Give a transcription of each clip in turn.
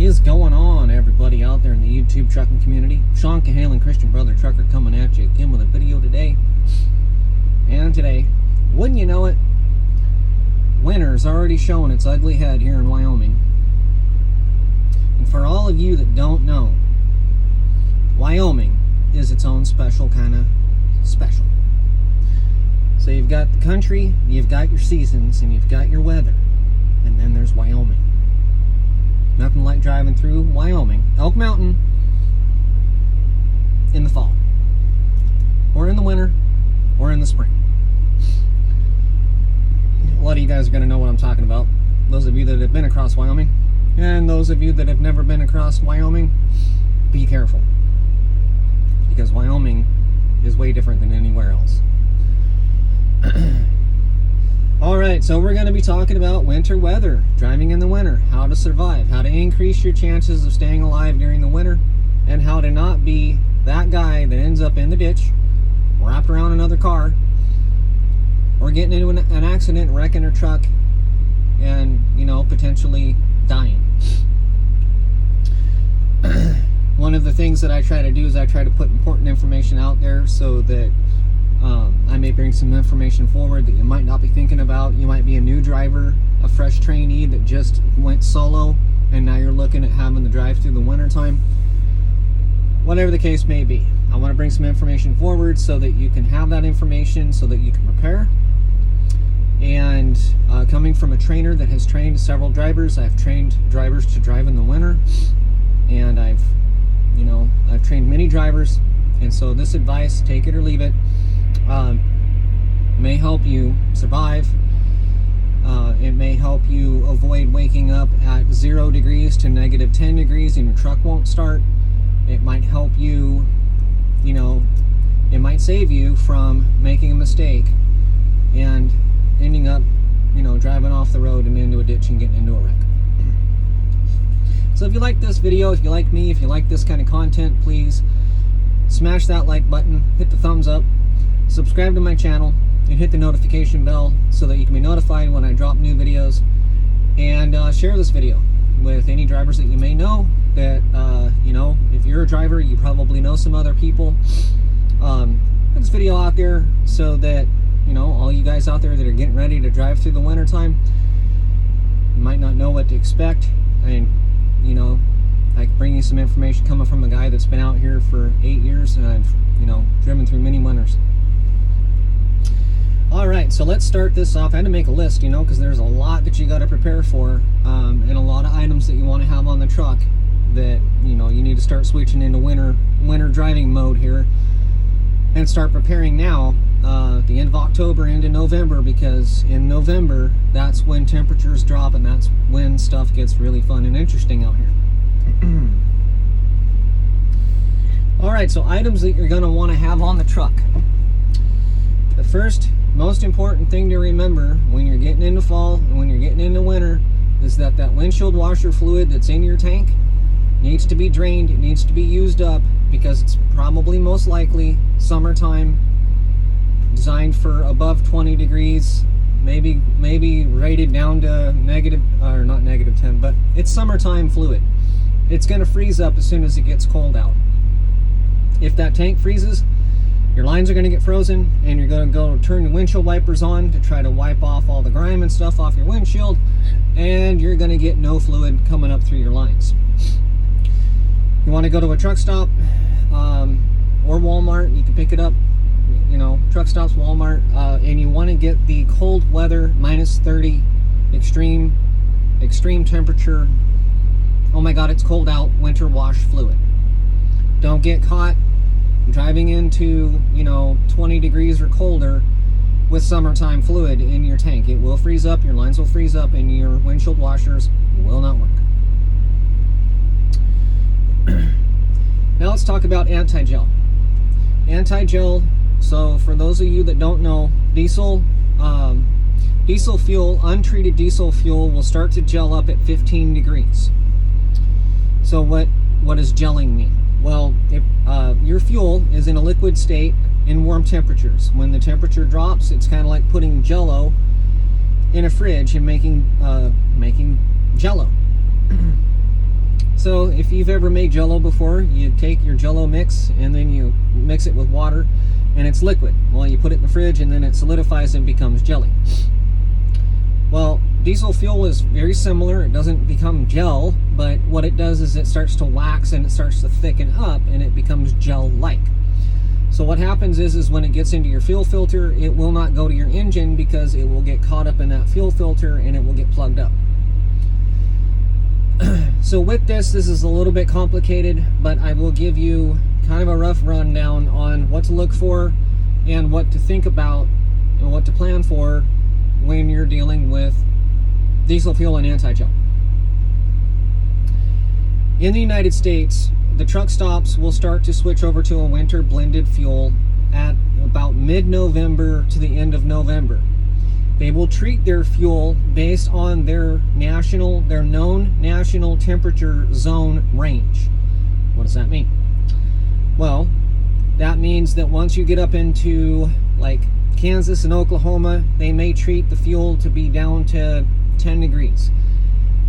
is going on, everybody out there in the YouTube trucking community? Sean Cahalan, Christian Brother Trucker, coming at you again with a video today. And today, wouldn't you know it, winter's already showing its ugly head here in Wyoming. And for all of you that don't know, Wyoming is its own special kind of special. So you've got the country, you've got your seasons, and you've got your weather. And then there's Wyoming. Nothing like driving through Wyoming, Elk Mountain, in the fall, or in the winter, or in the spring. A lot of you guys are going to know what I'm talking about. Those of you that have been across Wyoming, and those of you that have never been across Wyoming, be careful. Because Wyoming is way different than anywhere else. Alright, so we're going to be talking about winter weather, driving in the winter, how to survive, how to increase your chances of staying alive during the winter, and how to not be that guy that ends up in the ditch, wrapped around another car, or getting into an accident, wrecking a truck, and, you know, potentially dying. One of the things that I try to do is I try to put important information out there so that I may bring some information forward that you might not be thinking about. You might be a new driver, a fresh trainee that just went solo, and now you're looking at having to drive through the winter time. Whatever the case may be, I want to bring some information forward so that you can have that information, so that you can prepare. And coming from a trainer that has trained several drivers, I've trained drivers to drive in the winter, and I've trained many drivers. And so this advice, take it or leave it, may help you survive. It may help you avoid waking up at 0 degrees to negative 10 degrees and your truck won't start. It might help you, it might save you from making a mistake and ending up, driving off the road and into a ditch and getting into a wreck. So if you like this video, if you like me, if you like this kind of content, please smash that like button, hit the thumbs up, subscribe to my channel, and hit the notification bell so that you can be notified when I drop new videos. And share this video with any drivers that you may know that, if you're a driver, you probably know some other people. Put this video out there so that, all you guys out there that are getting ready to drive through the winter time, you might not know what to expect. And, I can bring you some information coming from a guy that's been out here for 8 years, and I've, driven through many winters. Alright, so let's start this off. I had to make a list, because there's a lot that you got to prepare for, and a lot of items that you want to have on the truck that, you need to start switching into winter driving mode here, and start preparing now, the end of October into November, because in November, that's when temperatures drop, and that's when stuff gets really fun and interesting out here. Alright, so items that you're going to want to have on the truck. The first most important thing to remember when you're getting into fall and when you're getting into winter is that windshield washer fluid that's in your tank needs to be drained. It needs to be used up, because it's probably most likely summertime, designed for above 20 degrees, maybe rated down to not negative 10, but it's summertime fluid. It's going to freeze up as soon as it gets cold out. If that tank freezes, your lines are going to get frozen, and you're going to go turn the windshield wipers on to try to wipe off all the grime and stuff off your windshield, and you're going to get no fluid coming up through your lines. You want to go to a truck stop or Walmart, you can pick it up, truck stops, Walmart, and you want to get the cold weather, minus 30, extreme temperature, oh my god, it's cold out, winter wash fluid. Don't get caught driving into 20 degrees or colder with summertime fluid in your tank. It will freeze up, your lines will freeze up, and your windshield washers will not work. Now let's talk about anti-gel. Anti-gel, so for those of you that don't know, diesel fuel, untreated diesel fuel, will start to gel up at 15 degrees. So what does gelling mean? Well, your fuel is in a liquid state in warm temperatures. When the temperature drops, it's kind of like putting Jell-O in a fridge and making Jell-O. So if you've ever made Jell-O before, you take your Jell-O mix and then you mix it with water and it's liquid. Well, you put it in the fridge and then it solidifies and becomes jelly. Well, diesel fuel is very similar. It doesn't become gel, but what it does is it starts to wax and it starts to thicken up and it becomes gel-like. So what happens is when it gets into your fuel filter, it will not go to your engine because it will get caught up in that fuel filter and it will get plugged up. So with this is a little bit complicated, but I will give you kind of a rough rundown on what to look for and what to think about and what to plan for when you're dealing with diesel fuel and anti-gel. In the United States, the truck stops will start to switch over to a winter blended fuel at about mid-November to the end of November. They will treat their fuel based on their known national temperature zone range. What does that mean? Well, that means that once you get up into like Kansas and Oklahoma, they may treat the fuel to be down to 10 degrees.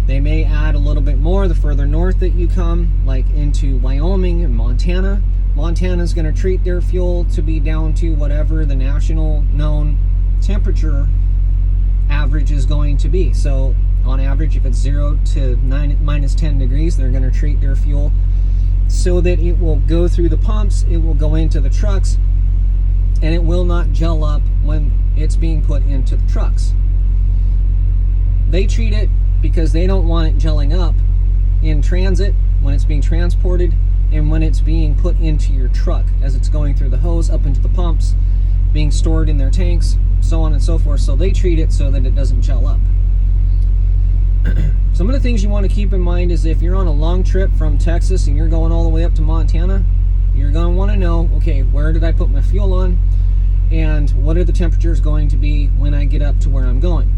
They may add a little bit more the further north that you come, like into Wyoming and Montana. Montana's going to treat their fuel to be down to whatever the national known temperature average is going to be. So on average, if it's 0 to minus 10 degrees, they're going to treat their fuel so that it will go through the pumps, it will go into the trucks, and it will not gel up when it's being put into the trucks. They treat it because they don't want it gelling up in transit when it's being transported and when it's being put into your truck as it's going through the hose up into the pumps, being stored in their tanks, so on and so forth. So they treat it so that it doesn't gel up. Some of the things you want to keep in mind is if you're on a long trip from Texas and you're going all the way up to Montana, you're going to want to know, okay, where did I put my fuel on and what are the temperatures going to be when I get up to where I'm going.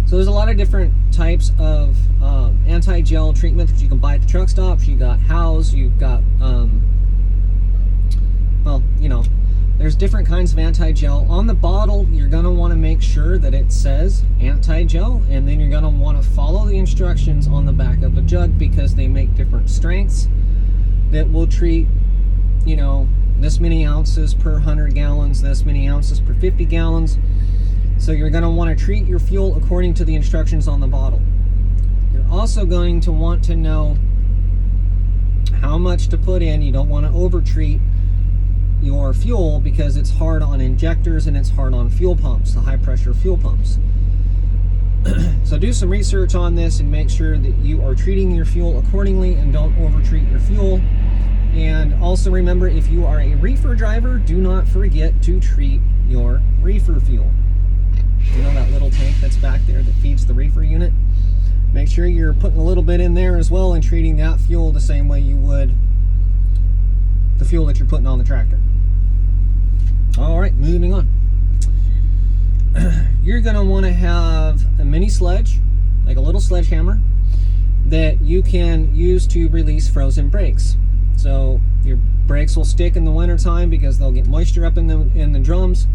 So there's a lot of different types of anti-gel treatment that you can buy at the truck stops. You got Howes, you've got, well, you know, there's different kinds of anti-gel. On the bottle, you're going to want to make sure that it says anti-gel, and then you're going to want to follow the instructions on the back of the jug because they make different strengths that will treat, you know, this many ounces per 100 gallons, this many ounces per 50 gallons. So you're going to want to treat your fuel according to the instructions on the bottle. You're also going to want to know how much to put in. You don't want to over-treat your fuel because it's hard on injectors and it's hard on fuel pumps, the high pressure fuel pumps. So do some research on this and make sure that you are treating your fuel accordingly and don't over-treat your fuel. And also remember, if you are a reefer driver, do not forget to treat your reefer fuel. You know that little tank that's back there that feeds the reefer unit? Make sure you're putting a little bit in there as well and treating that fuel the same way you would the fuel that you're putting on the tractor. All right, moving on. You're going to want to have a mini sledge, like a little sledgehammer, that you can use to release frozen brakes. So your brakes will stick in the wintertime because they'll get moisture up in the drums,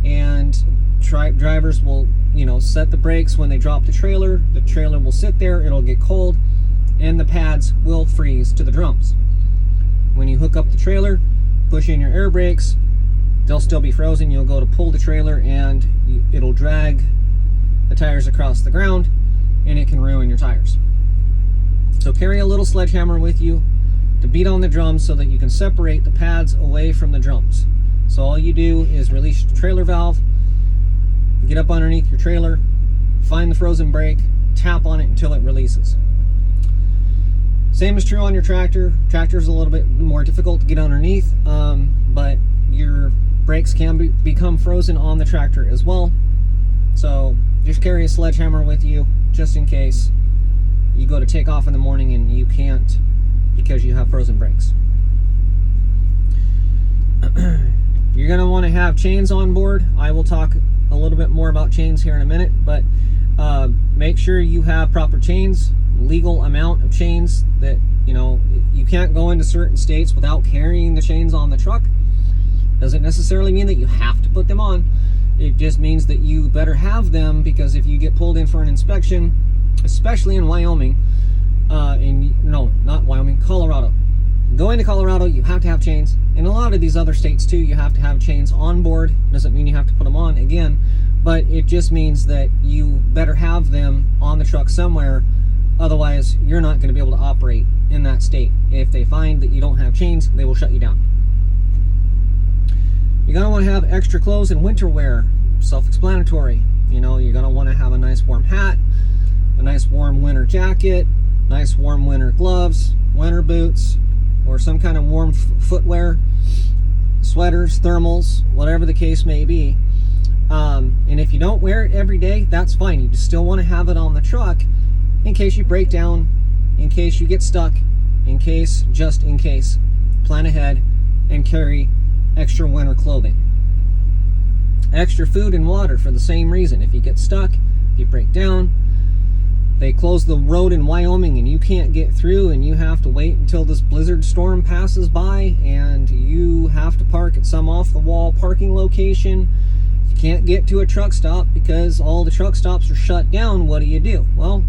and drivers will, you know, set the brakes when they drop the trailer. The trailer will sit there, it'll get cold, and the pads will freeze to the drums. When you hook up the trailer, push in your air brakes, they'll still be frozen. You'll go to pull the trailer and it'll drag the tires across the ground and it can ruin your tires. So carry a little sledgehammer with you to beat on the drums so that you can separate the pads away from the drums. So all you do is release the trailer valve, get up underneath your trailer, find the frozen brake, tap on it until it releases. Same is true on your tractor. Tractor's a little bit more difficult to get underneath, but your brakes can become frozen on the tractor as well. So just carry a sledgehammer with you just in case you go to take off in the morning and you can't because you have frozen brakes. You're going to want to have chains on board. I will talk a little bit more about chains here in a minute, but make sure you have proper chains, legal amount of chains. That, you know, you can't go into certain states without carrying the chains on the truck. Doesn't necessarily mean that you have to put them on. It just means that you better have them, because if you get pulled in for an inspection, especially in Wyoming, going to Colorado, you have to have chains. In a lot of these other states too, you have to have chains on board. Doesn't mean you have to put them on again, but it just means that you better have them on the truck somewhere. Otherwise, you're not going to be able to operate in that state. If they find that you don't have chains, they will shut you down. You're going to want to have extra clothes and winter wear. Self-explanatory. You know, you're going to want to have a nice warm hat, a nice warm winter jacket, nice warm winter gloves, winter boots, or some kind of warm footwear, sweaters, thermals, whatever the case may be. And if you don't wear it every day, that's fine. You just still want to have it on the truck in case you break down, in case you get stuck, just in case. Plan ahead and carry extra winter clothing. Extra food and water for the same reason. If you get stuck, if you break down, they close the road in Wyoming and you can't get through and you have to wait until this blizzard storm passes by and you have to park at some off-the-wall parking location. You can't get to a truck stop because all the truck stops are shut down. What do? Well,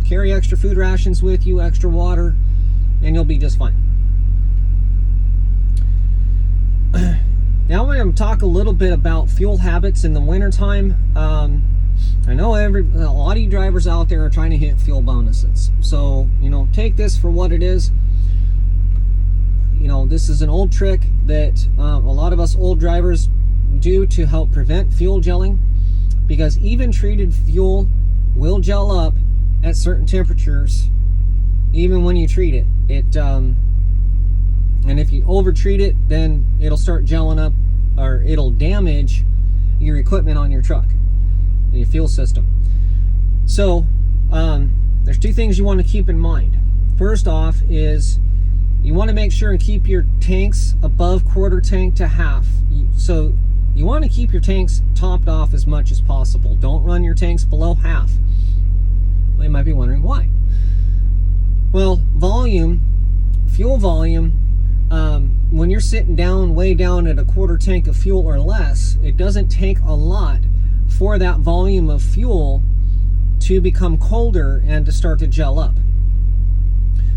carry extra food rations with you, extra water, and you'll be just fine. Now we're going to talk a little bit about fuel habits in the wintertime. I know a lot of you drivers out there are trying to hit fuel bonuses. So, you know, take this for what it is. You know, this is an old trick that a lot of us old drivers do to help prevent fuel gelling, because even treated fuel will gel up at certain temperatures, even when you treat it. And if you over treat it, then it'll start gelling up, or it'll damage your equipment on your truck, your fuel system. So there's two things you want to keep in mind. First off is you want to make sure and keep your tanks above quarter tank to half. So you want to keep your tanks topped off as much as possible. Don't run your tanks below half. Well, you might be wondering why. Well, volume, fuel volume, when you're sitting down, way down at a quarter tank of fuel or less, it doesn't take a lot for that volume of fuel to become colder and to start to gel up.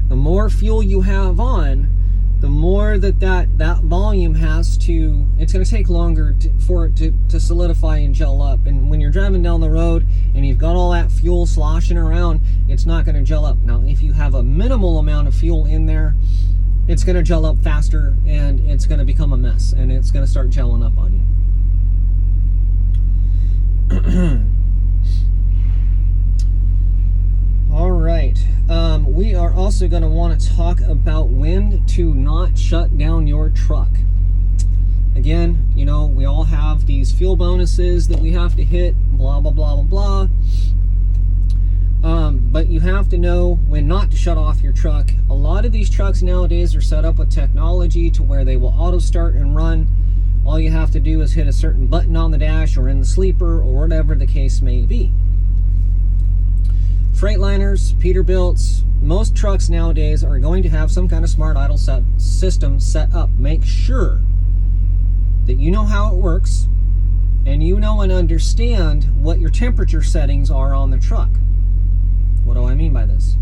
The more fuel you have on, the more that volume has to, it's going to take longer for it to solidify and gel up. And when you're driving down the road and you've got all that fuel sloshing around, it's not going to gel up. Now, if you have a minimal amount of fuel in there, it's going to gel up faster and it's going to become a mess and it's going to start gelling up on you. All right. We are also going to want to talk about when to not shut down your truck. Again, you know, we all have these fuel bonuses that we have to hit, blah, blah, blah, blah, blah. But you have to know when not to shut off your truck. A lot of these trucks nowadays are set up with technology to where they will auto start and run. All you have to do is hit a certain button on the dash or in the sleeper or whatever the case may be. Freightliners, Peterbilts, most trucks nowadays are going to have some kind of smart idle system set up. Make sure that you know how it works and you know and understand what your temperature settings are on the truck. What do I mean by this?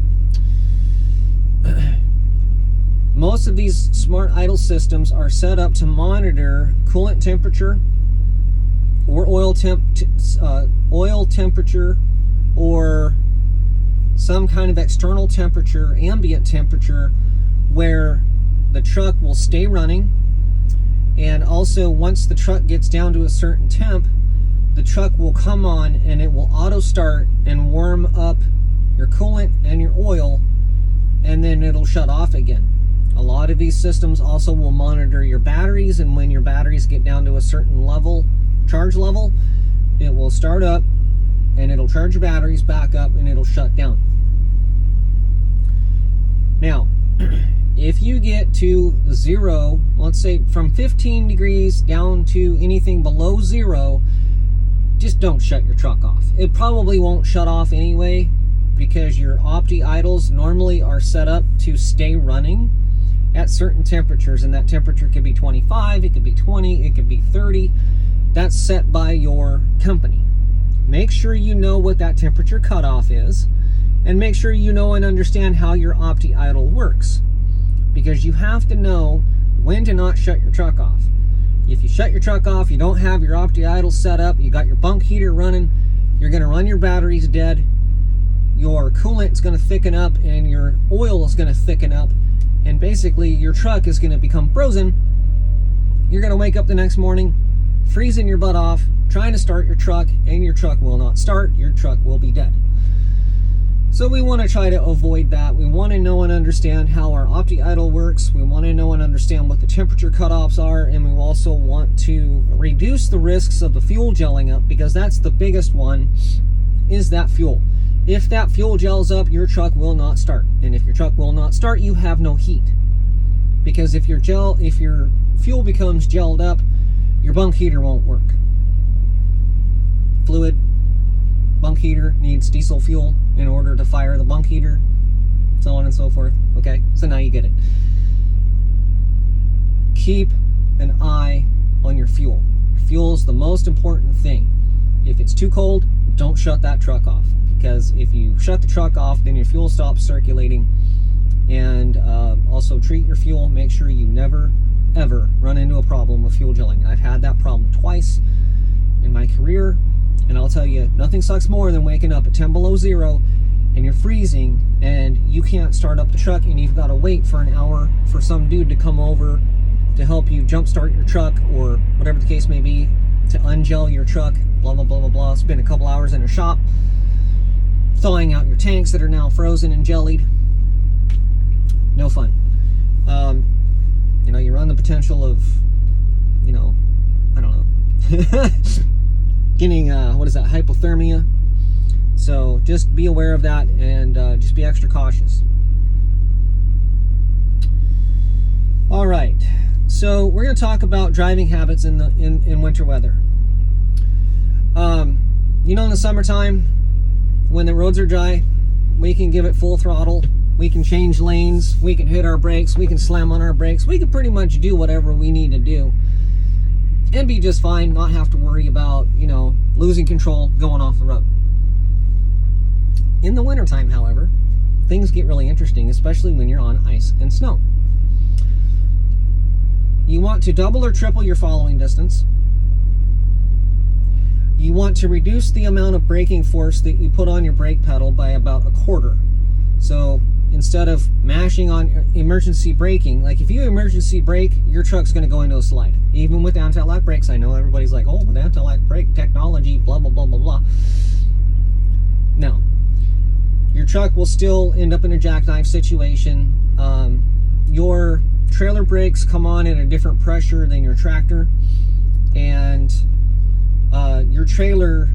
Most of these smart idle systems are set up to monitor coolant temperature or oil temperature or some kind of external temperature, ambient temperature, where the truck will stay running. And also, once the truck gets down to a certain temp, the truck will come on and it will auto start and warm up your coolant and your oil, and then it'll shut off again. A lot of these systems also will monitor your batteries, and when your batteries get down to a certain level, charge level, it will start up and it'll charge your batteries back up and it'll shut down. Now, if you get to zero, let's say from 15 degrees down to anything below zero, just don't shut your truck off. It probably won't shut off anyway, because your Opti idles normally are set up to stay running at certain temperatures, and that temperature could be 25, it could be 20, it could be 30. That's set by your company. Make sure you know what that temperature cutoff is, and make sure you know and understand how your Opti idle works. because you have to know when to not shut your truck off. If you shut your truck off, you don't have your OptiIdle set up, you got your bunk heater running, you're going to run your batteries dead, your coolant's going to thicken up, and your oil is going to thicken up, and basically your truck is going to become frozen. You're going to wake up the next morning freezing your butt off, trying to start your truck, and your truck will not start. Your truck will be dead. So we want to try to avoid that. We want to know and understand how our OptiIdle works. We want to know and understand what the temperature cutoffs are, and we also want to reduce the risks of the fuel gelling up, because that's the biggest one, is that fuel. If that fuel gels up, your truck will not start. And if your truck will not start, you have no heat. Because if your fuel becomes gelled up, your bunk heater won't work. Fluid bunk heater needs diesel fuel in order to fire the bunk heater, so on and so forth. Okay, so now you get it. Keep an eye on your fuel. Fuel is the most important thing. If it's too cold, don't shut that truck off, because if you shut the truck off, then your fuel stops circulating. And also treat your fuel. Make sure you never ever run into a problem with fuel gelling. I've had that problem twice in my career, and I'll tell you, nothing sucks more than waking up at 10 below zero and you're freezing and you can't start up the truck, and you've got to wait for an hour for some dude to come over to help you jump start your truck, or whatever the case may be, to ungel your truck, blah blah blah blah blah. Spend a couple hours in a shop thawing out your tanks that are now frozen and jellied. No fun. You run the potential of, I don't know, getting, hypothermia. So just be aware of that, and just be extra cautious. All right, so we're going to talk about driving habits in winter weather. In the summertime, when the roads are dry, we can give it full throttle. We can change lanes, we can hit our brakes, we can slam on our brakes, we can pretty much do whatever we need to do and be just fine, not have to worry about, losing control, going off the road. In the wintertime, however, things get really interesting, especially when you're on ice and snow. You want to double or triple your following distance. You want to reduce the amount of braking force that you put on your brake pedal by about a quarter. So instead of mashing on emergency braking, like if you emergency brake, your truck's going to go into a slide. Even with anti-lock brakes, I know everybody's like, oh, with anti-lock brake technology, blah, blah, blah, blah, blah. No. Your truck will still end up in a jackknife situation. Your trailer brakes come on at a different pressure than your tractor. And your trailer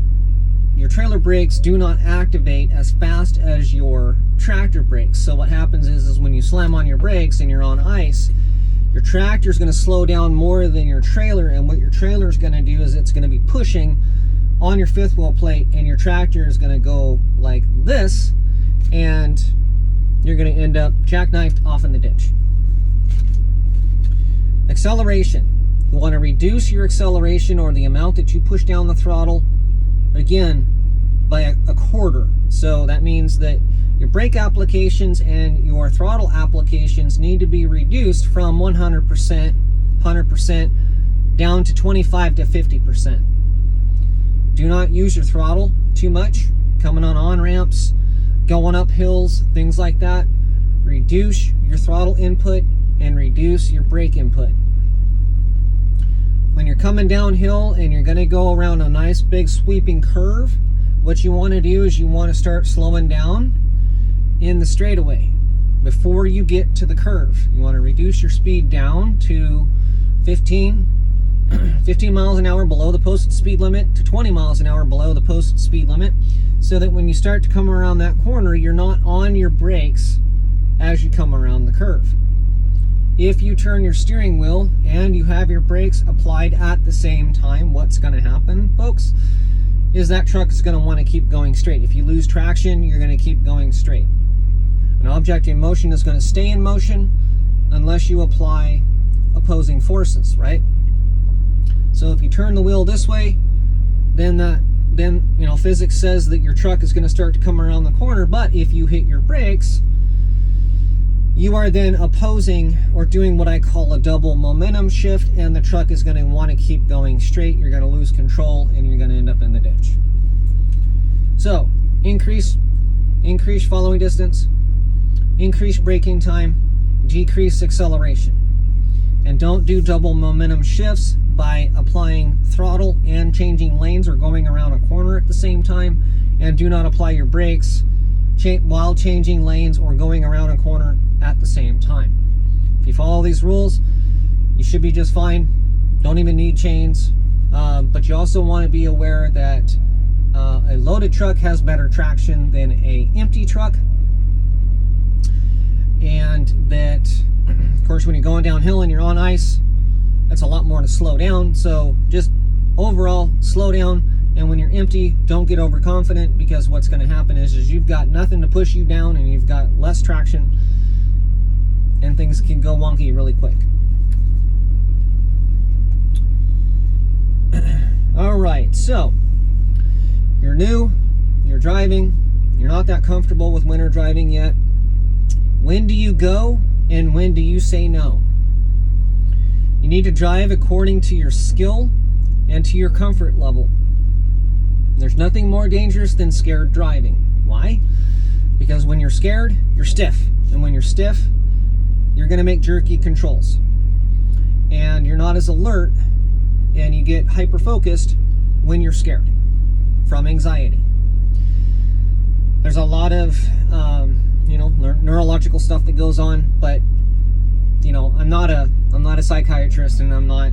brakes do not activate as fast as your tractor brakes. So what happens is when you slam on your brakes and you're on ice, your tractor is going to slow down more than your trailer, and what your trailer is going to do is it's going to be pushing on your fifth wheel plate, and your tractor is going to go like this, and you're going to end up jackknifed off in the ditch. Acceleration. You want to reduce your acceleration, or the amount that you push down the throttle, again, by a quarter. So that means that your brake applications and your throttle applications need to be reduced from 100% down to 25 to 50%. Do not use your throttle too much, coming on ramps, going up hills, things like that. Reduce your throttle input and reduce your brake input. When you're coming downhill and you're going to go around a nice big sweeping curve, what you want to do is you want to start slowing down in the straightaway before you get to the curve. You want to reduce your speed down to 15 miles an hour below the posted speed limit to 20 miles an hour below the posted speed limit, so that when you start to come around that corner, you're not on your brakes as you come around the curve. If you turn your steering wheel and you have your brakes applied at the same time, what's going to happen, folks, is that truck is going to want to keep going straight. If you lose traction, you're going to keep going straight. An object in motion is going to stay in motion unless you apply opposing forces, right? So if you turn the wheel this way, then physics says that your truck is going to start to come around the corner. But if you hit your brakes, you are then opposing or doing what I call a double momentum shift, and the truck is going to want to keep going straight. You're going to lose control and you're going to end up in the ditch. So increase following distance, increase braking time, decrease acceleration. And don't do double momentum shifts by applying throttle and changing lanes or going around a corner at the same time. And do not apply your brakes while changing lanes or going around a corner at the same time. If you follow these rules, you should be just fine. Don't even need chains. But you also want to be aware that a loaded truck has better traction than an empty truck. And that, of course, when you're going downhill and you're on ice, that's a lot more to slow down. So just overall, slow down. And when you're empty, don't get overconfident, because what's going to happen is you've got nothing to push you down and you've got less traction, and things can go wonky really quick. All right, so you're new, you're driving, you're not that comfortable with winter driving yet. When do you go and when do you say no? You need to drive according to your skill and to your comfort level. There's nothing more dangerous than scared driving. Why? Because when you're scared, you're stiff. And when you're stiff, you're going to make jerky controls. And you're not as alert, and you get hyper-focused when you're scared from anxiety. There's a lot of, neurological stuff that goes on, but, I'm not a psychiatrist, and I'm not,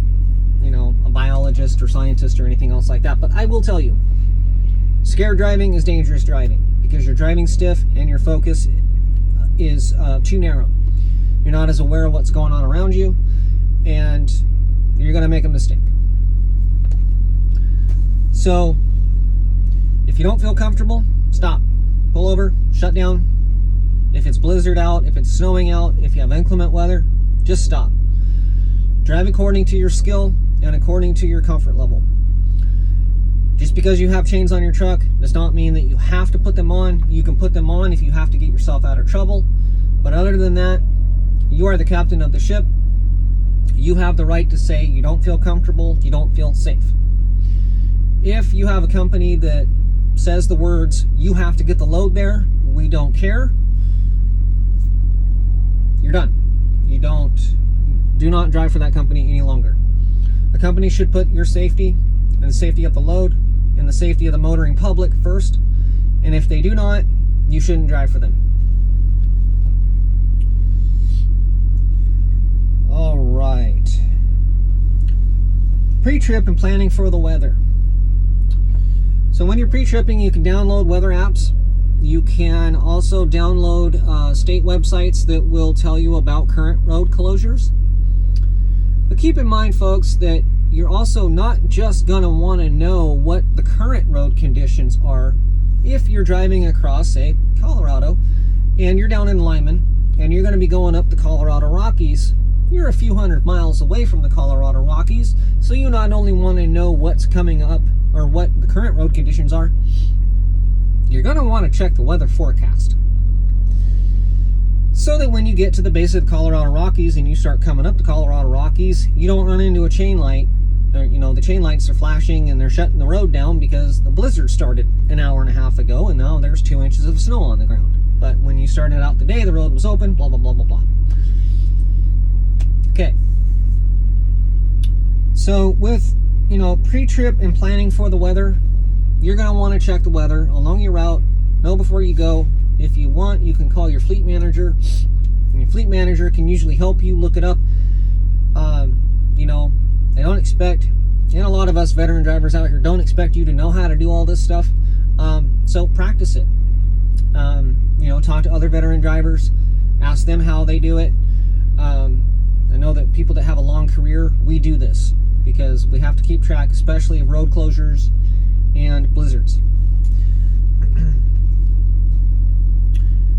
a biologist or scientist or anything else like that. But I will tell you, scared driving is dangerous driving, because you're driving stiff and your focus is too narrow. You're not as aware of what's going on around you, and you're going to make a mistake. So if you don't feel comfortable, stop. Pull over, shut down. If it's blizzard out, if it's snowing out, if you have inclement weather, just stop. Drive according to your skill and according to your comfort level. Just because you have chains on your truck does not mean that you have to put them on. You can put them on if you have to get yourself out of trouble. But other than that, you are the captain of the ship. You have the right to say you don't feel comfortable, you don't feel safe. If you have a company that says the words, you have to get the load there, we don't care, you're done. Do not drive for that company any longer. The company should put your safety and the safety of the load and the safety of the motoring public first. And if they do not, you shouldn't drive for them. All right. Pre-trip and planning for the weather. So when you're pre-tripping, you can download weather apps. You can also download state websites that will tell you about current road closures. But keep in mind, folks, that you're also not just going to want to know what the current road conditions are if you're driving across, say, Colorado, and you're down in Lyman, and you're going to be going up the Colorado Rockies. You're a few hundred miles away from the Colorado Rockies, so you not only want to know what's coming up or what the current road conditions are, you're going to want to check the weather forecast. So that when you get to the base of the Colorado Rockies and you start coming up the Colorado Rockies, you don't run into a chain light. The chain lights are flashing and they're shutting the road down because the blizzard started an hour and a half ago and now there's 2 inches of snow on the ground. But when you started out the day, the road was open, blah, blah, blah, blah, blah. Okay. So with, pre-trip and planning for the weather, you're going to want to check the weather along your route. Know before you go. If you want, you can call your fleet manager. And your fleet manager can usually help you look it up. They don't expect, and a lot of us veteran drivers out here don't expect you to know how to do all this stuff. So practice it. Talk to other veteran drivers. Ask them how they do it. I know that people that have a long career, we do this because we have to keep track, especially of road closures and blizzards.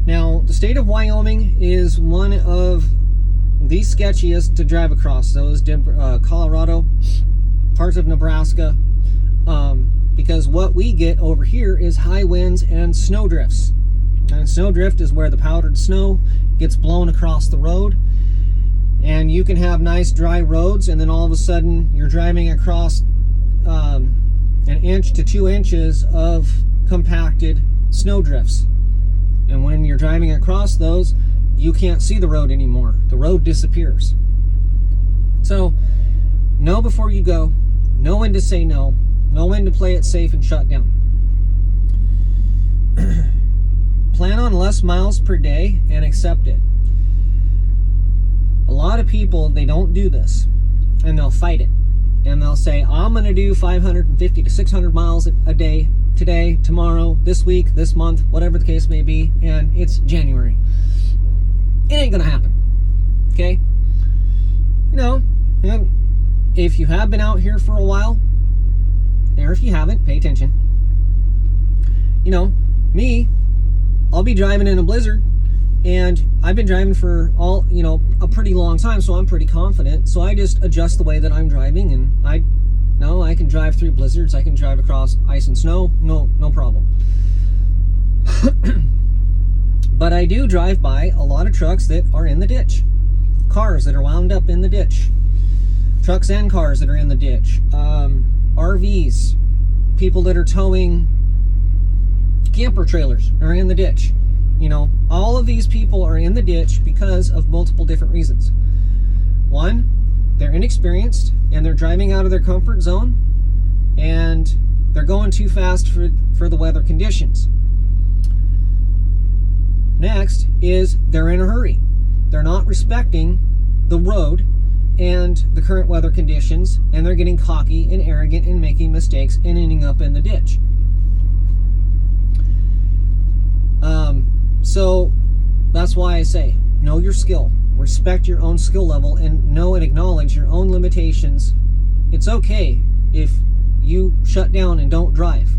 Now, the state of Wyoming is one of the sketchiest to drive across. So is Colorado, parts of Nebraska, because what we get over here is high winds and snow drifts. And snowdrift is where the powdered snow gets blown across the road, and you can have nice dry roads, and then all of a sudden you're driving across 1 to 2 inches of compacted snowdrifts. And when you're driving across those, you can't see the road anymore. The road disappears. So know before you go, know when to say no, know when to play it safe and shut down. Plan on less miles per day and accept it. A lot of people, they don't do this, and they'll fight it. And they'll say, I'm going to do 550 to 600 miles a day today, tomorrow, this week, this month, whatever the case may be, and it's January. It ain't going to happen. Okay? You know, if you have been out here for a while, or if you haven't, pay attention. You know, me, I'll be driving in a blizzard, and I've been driving for a pretty long time, so I'm pretty confident. So I just adjust the way that I'm driving, and I can drive through blizzards. I can drive across ice and snow, no problem. But I do drive by a lot of trucks that are in the ditch, cars that are wound up in the ditch, trucks and cars that are in the ditch, RVs, people that are towing camper trailers are in the ditch. You know, all of these people are in the ditch because of multiple different reasons. One, they're inexperienced and they're driving out of their comfort zone, and they're going too fast for the weather conditions. Next is they're in a hurry. They're not respecting the road and the current weather conditions, and they're getting cocky and arrogant and making mistakes and ending up in the ditch. So that's why I say, know your skill, respect your own skill level, and know and acknowledge your own limitations. It's okay if you shut down and don't drive.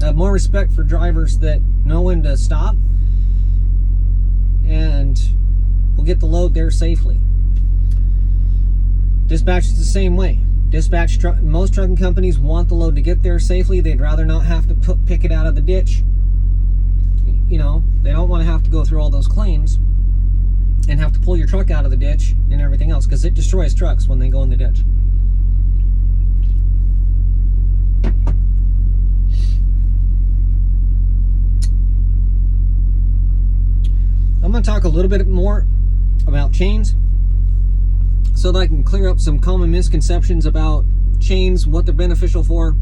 I have more respect for drivers that know when to stop and will get the load there safely. Dispatch is the same way. Most trucking companies want the load to get there safely. They'd rather not have to pick it out of the ditch. You know, they don't want to have to go through all those claims and have to pull your truck out of the ditch and everything else, because it destroys trucks when they go in the ditch. I'm going to talk a little bit more about chains so that I can clear up some common misconceptions about chains, what they're beneficial for,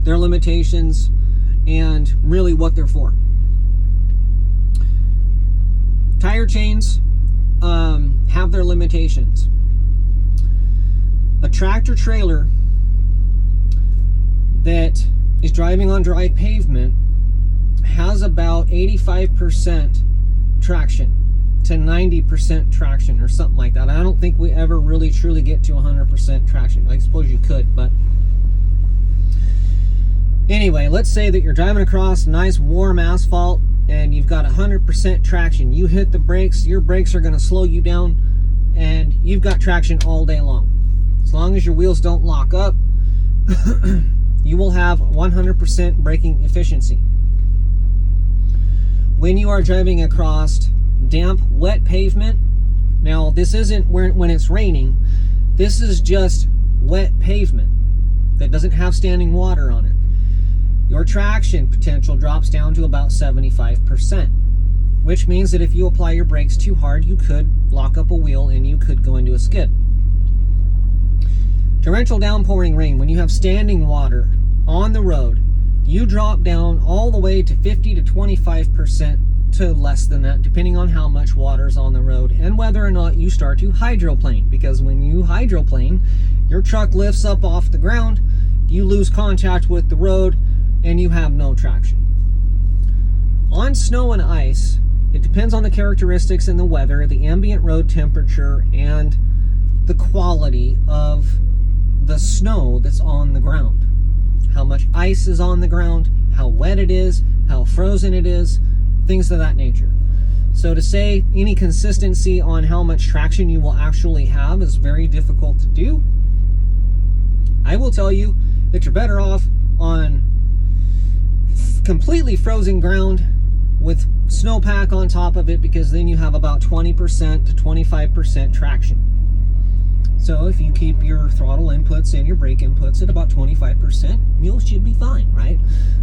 their limitations, and really what they're for. Tire chains have their limitations. A tractor trailer that is driving on dry pavement has about 85% traction to 90% traction or something like that. I don't think we ever really truly get to 100% traction. I suppose you could, but anyway, let's say that you're driving across nice warm asphalt and you've got 100% traction. You hit the brakes, your brakes are going to slow you down, and you've got traction all day long. As long as your wheels don't lock up, you will have 100% braking efficiency. When you are driving across damp, wet pavement, now this isn't when it's raining, this is just wet pavement that doesn't have standing water on it. Your traction potential drops down to about 75%, which means that if you apply your brakes too hard, you could lock up a wheel and you could go into a skid. Torrential downpouring rain, when you have standing water on the road, you drop down all the way to 50 to 25% to less than that, depending on how much water is on the road and whether or not you start to hydroplane. Because when you hydroplane, your truck lifts up off the ground, you lose contact with the road, and you have no traction. On snow and ice, it depends on the characteristics and the weather, the ambient road temperature, and the quality of the snow that's on the ground. How much ice is on the ground, how wet it is, how frozen it is, things of that nature. So to say any consistency on how much traction you will actually have is very difficult to do. I will tell you that you're better off on completely frozen ground with snowpack on top of it, because then you have about 20% to 25% traction. So if you keep your throttle inputs and your brake inputs at about 25%, you should be fine, right?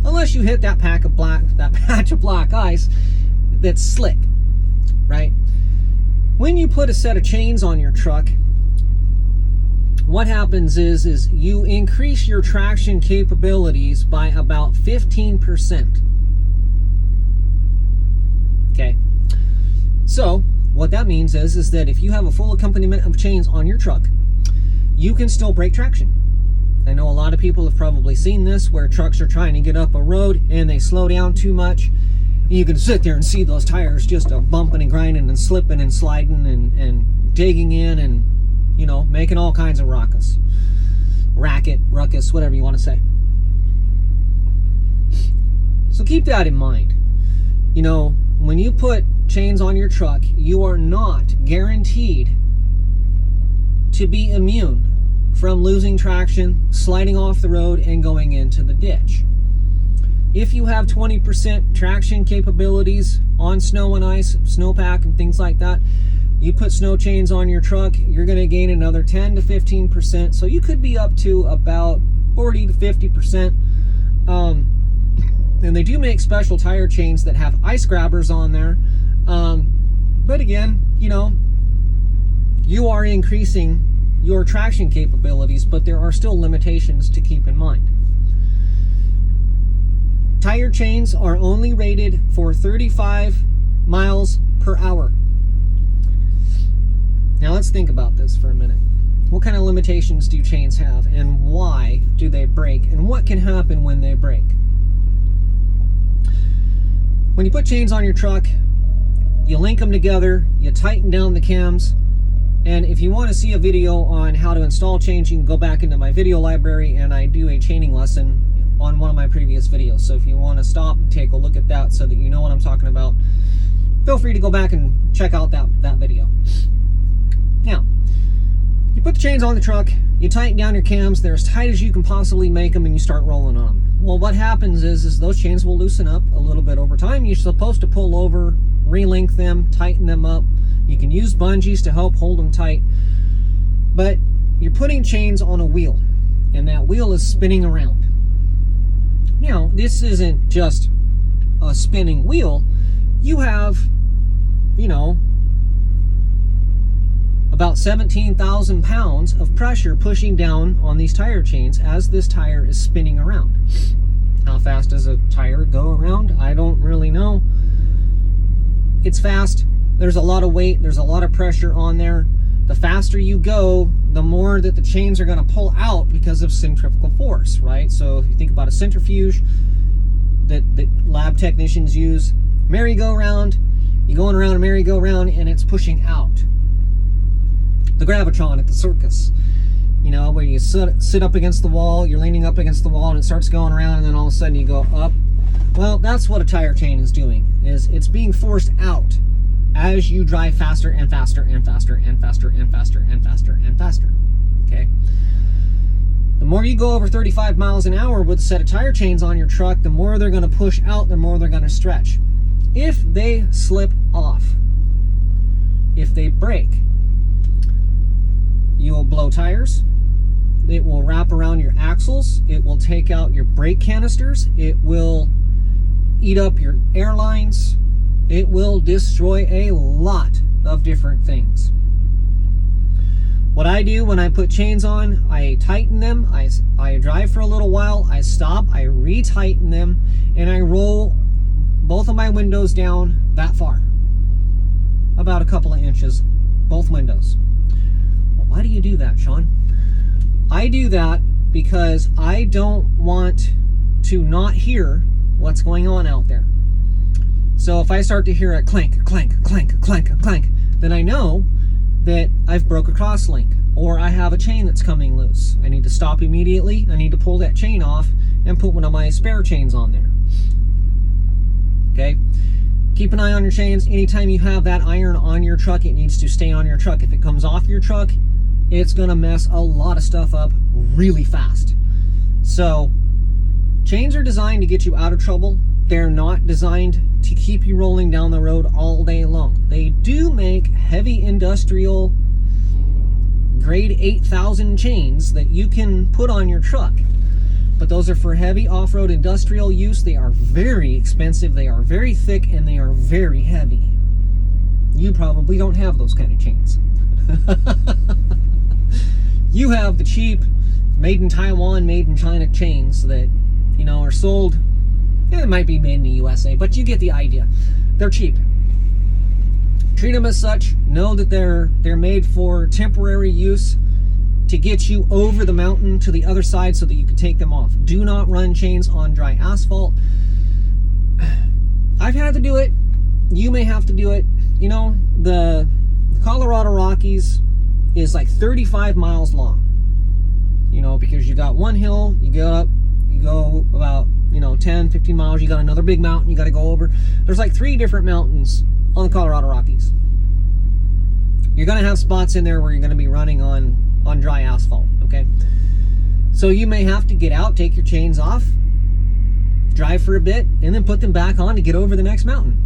Unless you hit that patch of black ice that's slick, right? When you put a set of chains on your truck, what happens is you increase your traction capabilities by about 15%. Okay? So, what that means is that if you have a full accompaniment of chains on your truck, you can still break traction. I know a lot of people have probably seen this, where trucks are trying to get up a road and they slow down too much. You can sit there and see those tires just bumping and grinding and slipping and sliding and digging in and, you know, making all kinds of ruckus, whatever you want to say. So keep that in mind. You know, when you put chains on your truck, you are not guaranteed to be immune from losing traction, sliding off the road, and going into the ditch. If you have 20% traction capabilities on snow and ice, snowpack and things like that, you put snow chains on your truck, you're going to gain another 10 to 15%. So you could be up to about 40 to 50%. And they do make special tire chains that have ice grabbers on there. But again, you know, you are increasing your traction capabilities, but there are still limitations to keep in mind. Tire chains are only rated for 35 miles per hour. Now let's think about this for a minute. What kind of limitations do chains have, and why do they break, and what can happen when they break? When you put chains on your truck, you link them together, you tighten down the cams, and if you want to see a video on how to install chains, you can go back into my video library, and I do a chaining lesson on one of my previous videos. So if you want to stop and take a look at that so that you know what I'm talking about, feel free to go back and check out that video. Now, you put the chains on the truck, you tighten down your cams, they're as tight as you can possibly make them, and you start rolling on them. Well, what happens is those chains will loosen up a little bit over time. You're supposed to pull over, relink them, tighten them up. You can use bungees to help hold them tight. But you're putting chains on a wheel, and that wheel is spinning around. Now, this isn't just a spinning wheel. You have, you know, about 17,000 pounds of pressure pushing down on these tire chains as this tire is spinning around. How fast does a tire go around? I don't really know. It's fast. There's a lot of weight. There's a lot of pressure on there. The faster you go, the more that the chains are going to pull out because of centrifugal force, right? So if you think about a centrifuge that lab technicians use, merry-go-round, you're going around a merry-go-round and it's pushing out. The gravitron at the circus, you know, where you sit up against the wall, you're leaning up against the wall and it starts going around, and then all of a sudden you go up. Well, that's what a tire chain is doing, is it's being forced out as you drive faster and faster and faster and faster and faster and faster and faster. Okay? The more you go over 35 miles an hour with a set of tire chains on your truck, the more they're going to push out, the more they're going to stretch. If they slip off, if they break, you will blow tires. It will wrap around your axles. It will take out your brake canisters. It will eat up your air lines. It will destroy a lot of different things. What I do when I put chains on, I tighten them. I drive for a little while. I stop. I retighten them, and I roll both of my windows down that far, about a couple of inches, both windows. Why do you do that, Sean? I do that because I don't want to not hear what's going on out there. So if I start to hear a clank, clank, clank, clank, clank, then I know that I've broke a crosslink, or I have a chain that's coming loose. I need to stop immediately. I need to pull that chain off and put one of my spare chains on there. Okay? Keep an eye on your chains. Anytime you have that iron on your truck, it needs to stay on your truck. If it comes off your truck, it's going to mess a lot of stuff up really fast. So, chains are designed to get you out of trouble. They're not designed to keep you rolling down the road all day long. They do make heavy industrial grade 8,000 chains that you can put on your truck, but those are for heavy off-road industrial use. They are very expensive, they are very thick, and they are very heavy. You probably don't have those kind of chains. You have the cheap made in Taiwan, made in China chains that, you know, are sold. It might be made in the USA, but you get the idea. They're cheap. Treat them as such. Know that they're made for temporary use to get you over the mountain to the other side so that you can take them off. Do not run chains on dry asphalt. I've had to do it. You may have to do it. You know, the Colorado Rockies is like 35 miles long. You know, because you got one hill, you go about, you know, 10, 15 miles, you got another big mountain you got to go over. There's like 3 different mountains on the Colorado Rockies. You're going to have spots in there where you're going to be running on dry asphalt, okay? So you may have to get out, take your chains off, drive for a bit, and then put them back on to get over the next mountain.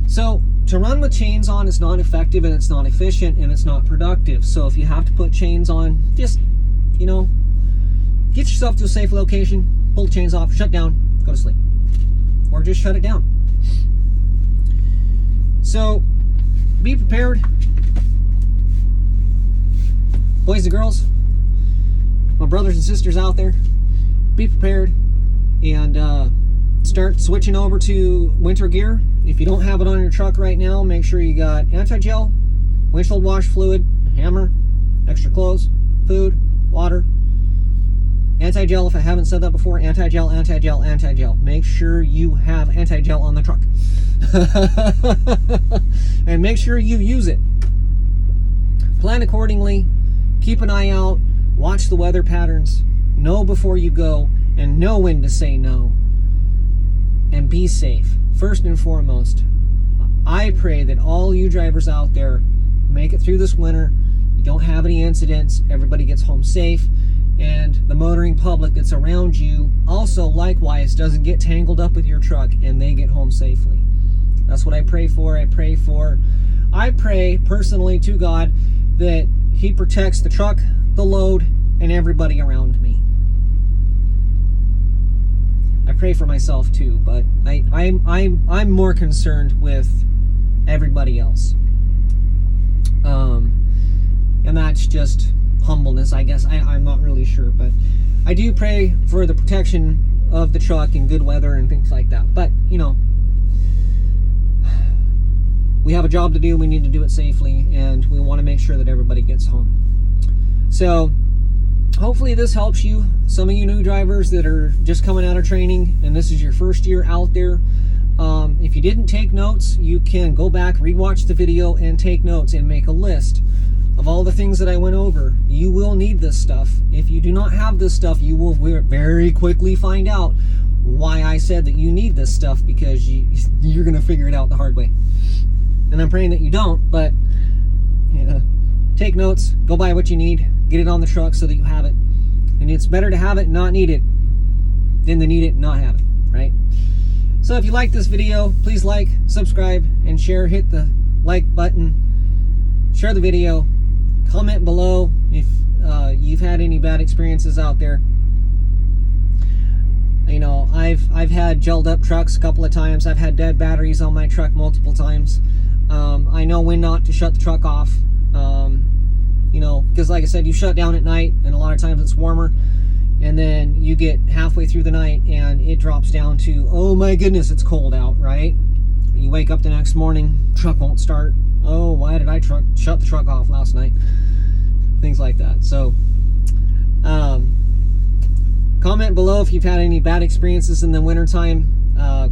So to run with chains on is not effective, and it's not efficient, and it's not productive. So if you have to put chains on, just, you know, get yourself to a safe location, pull the chains off, shut down, go to sleep. Or just shut it down. So be prepared. Boys and girls, my brothers and sisters out there, be prepared and start switching over to winter gear. If you don't have it on your truck right now, make sure you got anti-gel, windshield wash fluid, a hammer, extra clothes, food, water. Anti-gel, if I haven't said that before, anti-gel, anti-gel, anti-gel. Make sure you have anti-gel on the truck. And make sure you use it. Plan accordingly. Keep an eye out. Watch the weather patterns. Know before you go, and know when to say no. And be safe. First and foremost, I pray that all you drivers out there make it through this winter. You don't have any incidents. Everybody gets home safe. And the motoring public that's around you also likewise doesn't get tangled up with your truck and they get home safely. That's what I pray for. I pray personally to God that He protects the truck, the load, and everybody around me. I pray for myself too, but I'm more concerned with everybody else. And that's just humbleness, I guess. I'm not really sure, but I do pray for the protection of the truck in good weather and things like that. But, you know, we have a job to do. We need to do it safely, and we want to make sure that everybody gets home. So hopefully this helps you. Some of you new drivers that are just coming out of training and this is your first year out there, if you didn't take notes, you can go back, rewatch the video, and take notes and make a list of all the things that I went over. You will need this stuff. If you do not have this stuff, you will very quickly find out why I said that you need this stuff, because you're going to figure it out the hard way. And I'm praying that you don't, but you know, take notes, go buy what you need, get it on the truck so that you have it. And it's better to have it and not need it than to need it and not have it, right? So if you like this video, please like, subscribe, and share. Hit the like button, share the video, comment below if you've had any bad experiences out there. You know, I've had gelled up trucks a couple of times. I've had dead batteries on my truck multiple times. I know when not to shut the truck off. You know, because like I said, you shut down at night, and a lot of times it's warmer, and then you get halfway through the night and it drops down to, oh my goodness, it's cold out, right? You wake up the next morning, truck won't start. Oh, why did I shut the truck off last night? Things like that. So comment below if you've had any bad experiences in the wintertime.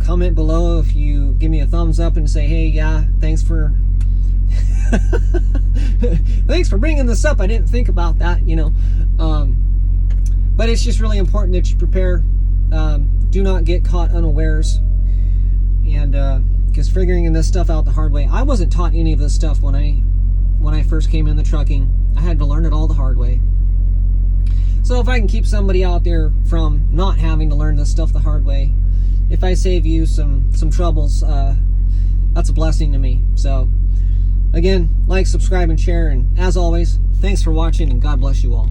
Comment below if you give me a thumbs up and say, hey, yeah, thanks for thanks for bringing this up. I didn't think about that, you know. But it's just really important that you prepare. Do not get caught unawares. And because figuring this stuff out the hard way, I wasn't taught any of this stuff when I first came into trucking. I had to learn it all the hard way. So if I can keep somebody out there from not having to learn this stuff the hard way, if I save you some troubles, that's a blessing to me. So again, like, subscribe, and share, and as always, thanks for watching, and God bless you all.